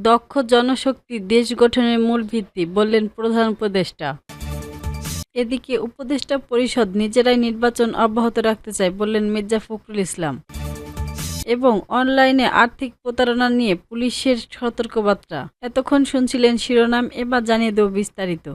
দক্ষ জনশক্তি দেশ গঠনের মূল ভিত্তি, বললেন প্রধান উপদেষ্টা। এদিকে উপদেষ্টা পরিষদ নিজেরাই নির্বাচন অব্যাহত রাখতে চায়, বললেন মির্জা ফখরুল ইসলাম। এবং অনলাইনে আর্থিক প্রতারণা নিয়ে পুলিশের সতর্কবার্তা। এতক্ষণ শুনছিলেন শিরোনাম, এবার জানিয়ে দেব বিস্তারিত।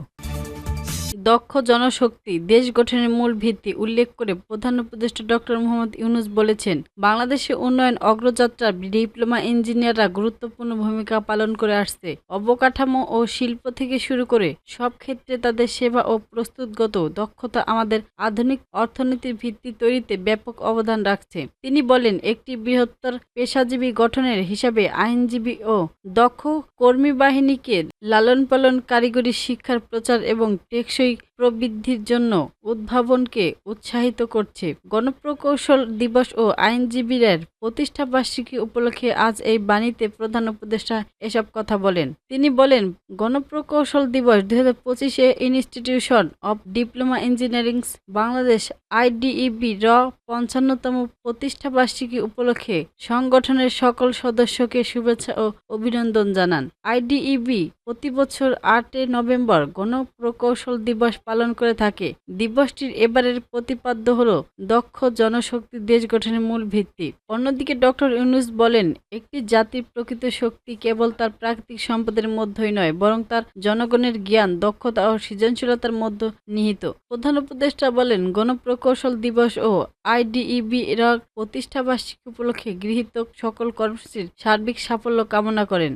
দক্ষ জনশক্তি দেশ গঠনের মূল ভিত্তি উল্লেখ করে প্রধান উপদেষ্টা ডক্টর মোহাম্মদ ইউনূস বলেছেন, বাংলাদেশের উন্নয়ন অগ্রযাত্রায় ডিপ্লোমা ইঞ্জিনিয়াররা গুরুত্বপূর্ণ ভূমিকা পালন করে আসছে। অবকাঠামো ও শিল্প থেকে শুরু করে সব ক্ষেত্রে তাদের সেবা ও প্রস্তুতগত দক্ষতা আমাদের আধুনিক অর্থনীতির ভিত্তি তৈরিতে ব্যাপক অবদান রাখছে। তিনি বলেন, একটি বৃহত্তর পেশাজীবী গঠনের হিসাবে আইনজীবী ও দক্ষ কর্মী বাহিনীকে লালন পালন, কারিগরি শিক্ষার প্রচার এবং টেকসই প্রবৃদ্ধির জন্য উদ্ভাবনকে উৎসাহিত করছে। গণপ্রকৌশল দিবস ও আইনজীবীদের প্রতিষ্ঠাবার্ষিকী উপলক্ষে আজ এই বাণীতে প্রধান উপদেষ্টা এসব কথা বলেন। তিনি বলেন, গণপ্রকৌশল দিবস 2025-এ institution of diploma engineering Bangladesh IDEB র 55তম প্রতিষ্ঠাবার্ষিকী উপলক্ষে সংগঠনের সকল সদস্যকে শুভেচ্ছা ও অভিনন্দন জানান। IDEB প্রতি বছর 8 নভেম্বর গণপ্রকৌশল দিবস পালন করে থাকে। দিবসটির এবারের প্রতিপাদ্য হল দক্ষ জনশক্তি দেশ গঠনের মূল ভিত্তি। অন্যদিকে ডক্টর ইউনূস বলেন, একটি জাতির প্রকৃত শক্তি কেবল তার প্রাকৃতিক সম্পদের মধ্যেই নয়, বরং তার জনগণের জ্ঞান, দক্ষতা ও সৃজনশীলতার মধ্যে নিহিত। প্রধান উপদেষ্টা বলেন, গণপ্রকৌশল দিবস ও IDEB এর প্রতিষ্ঠাবার্ষিকী উপলক্ষে গৃহীত সকল কর্মসূচির সার্বিক সাফল্য কামনা করেন।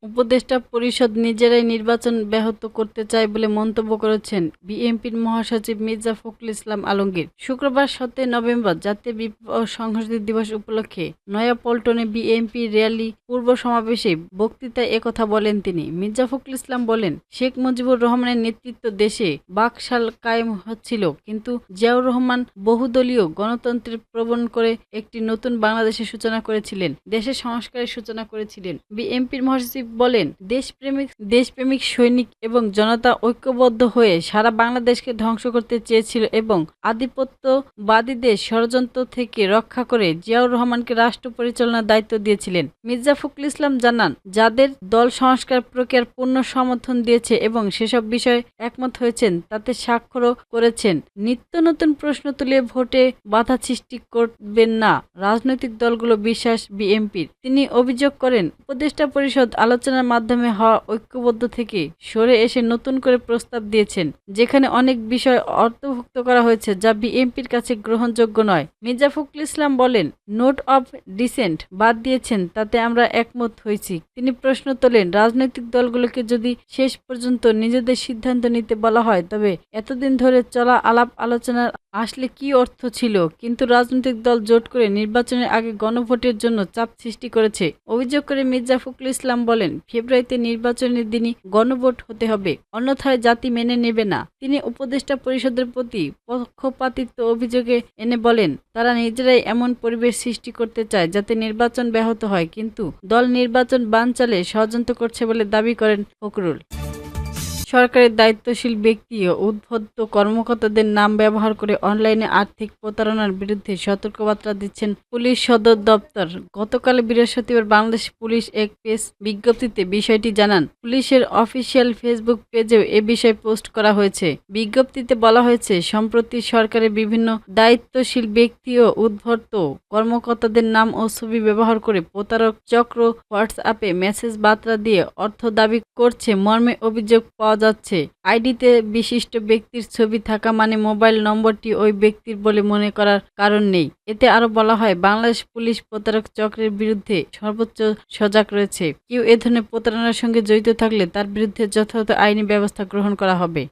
উপদেষ্টা পরিষদ নিজেরাই নির্বাচন ব্যাহত করতে চায় বলে মন্তব্য করেছেন বিএনপির মহাসচিব মির্জা ফখরুল ইসলাম আলমগীর। শুক্রবার 17 নভেম্বর জাতীয় বিপ্লব ও সংহতি দিবস উপলক্ষে নয়াপল্টনে বিএনপি র্যালি পূর্ব সমাবেশে বক্তৃতায় একথা বলেন তিনি। মির্জা ফখরুল ইসলাম বলেন, শেখ মুজিবুর রহমানের নেতৃত্ব দেশে বাকশাল কায়েম হচ্ছিল, কিন্তু জিয়াউর রহমান বহুদলীয় গণতন্ত্রের প্রবণ করে একটি নতুন বাংলাদেশের সূচনা করেছিলেন, দেশের সংস্কারের সূচনা করেছিলেন। বিএনপির মহাসচিব বলেন, দেশপ্রেমিক সৈনিক এবং জনতা ঐক্যবদ্ধ হয়ে সারা বাংলাদেশকে ধ্বংস করতে চেয়েছিল এবং আধিপত্যবাদীদের ষড়যন্ত্র থেকে রক্ষা করে জিয়াউর রহমানকে রাষ্ট্র পরিচালনার দায়িত্ব দিয়েছিলেন। মির্জা ফখরুল ইসলাম জানান, যাদের দল সংস্কার প্রক্রিয়ার পূর্ণ সমর্থন দিয়েছে এবং সেসব বিষয়ে একমত হয়েছেন তাতে স্বাক্ষরও করেছেন। নিত্য নতুন প্রশ্ন তুলে ভোটে বাধা সৃষ্টি করবেন না রাজনৈতিক দলগুলো বিশ্বাস বিএনপির। তিনি অভিযোগ করেন, উপদেষ্টা পরিষদ আলোচনার মাধ্যমে হওয়া ঐক্যবদ্ধ থেকে সরে এসে নতুন করে প্রস্তাব দিয়েছেন, যেখানে অনেক বিষয় অন্তর্ভুক্ত করা হয়েছে যা বিএনপির কাছে গ্রহণযোগ্য নয়। মির্জা ফখরুল ইসলাম বলেন, নোট অব ডিসেন্ট বাদ দিয়েছেন, তাতে আমরা একমত হয়েছি। তিনি প্রশ্ন তোলেন, রাজনৈতিক দলগুলোকে যদি শেষ পর্যন্ত নিজেদের সিদ্ধান্ত নিতে বলা হয়, তবে এতদিন ধরে চলা আলাপ আলোচনার আসলে কি অর্থ ছিল? কিন্তু রাজনৈতিক দল জোট করে নির্বাচনের আগে গণভোটের জন্য চাপ সৃষ্টি করেছে। অভিযোগ করে মির্জা ফখরুল ইসলাম বলেন, ফেব্রুয়ারিতে নির্বাচনের দিনই গণভোট হতে হবে, অন্যথায় জাতি মেনে নেবে না। তিনি উপদেষ্টা পরিষদের প্রতি পক্ষপাতিত্ব অভিযোগে এনে বলেন, তারা নিজেরাই এমন পরিবেশ সৃষ্টি করতে চায় যাতে নির্বাচন ব্যাহত হয়, কিন্তু দল নির্বাচন বানচালে ষড়যন্ত্র করছে বলে দাবি করেন ফখরুল। সরকারের দায়িত্বশীল ব্যক্তি ও উদ্বুদ্ধ কর্মকর্তাদের নাম ব্যবহার করে অনলাইনে আর্থিক প্রতারণার বিরুদ্ধে সতর্কবার্তা দিচ্ছেন পুলিশ সদর দপ্তর। গতকাল বৃহস্পতিবার বাংলাদেশ পুলিশ এক প্রেস বিজ্ঞপ্তিতে বিষয়টি জানান। পুলিশের অফিসিয়াল ফেসবুক পেজেও এ বিষয়ে পোস্ট করা হয়েছে। বিজ্ঞপ্তিতে বলা হয়েছে, সম্প্রতি সরকারের বিভিন্ন দায়িত্বশীল ব্যক্তি ও উদ্বুদ্ধ কর্মকর্তাদের নাম ও ছবি ব্যবহার করে প্রতারক চক্র হোয়াটসঅ্যাপে মেসেজ বার্তা দিয়ে অর্থ দাবি করছে মর্মে অভিযোগ পাওয়া যাচ্ছে। আইডিতে বিশিষ্ট ব্যক্তির ছবি থাকা মানে মোবাইল নম্বরটি ওই ব্যক্তির বলে মনে করার কারণ নেই। এতে আরো বলা হয়, বাংলাদেশ পুলিশ প্রতারক চক্রের বিরুদ্ধে সর্বোচ্চ সজাগ রয়েছে। কেউ এ ধরনের প্রতারণার সঙ্গে জড়িত থাকলে তার বিরুদ্ধে যথাযথ আইনি ব্যবস্থা গ্রহণ করা হবে।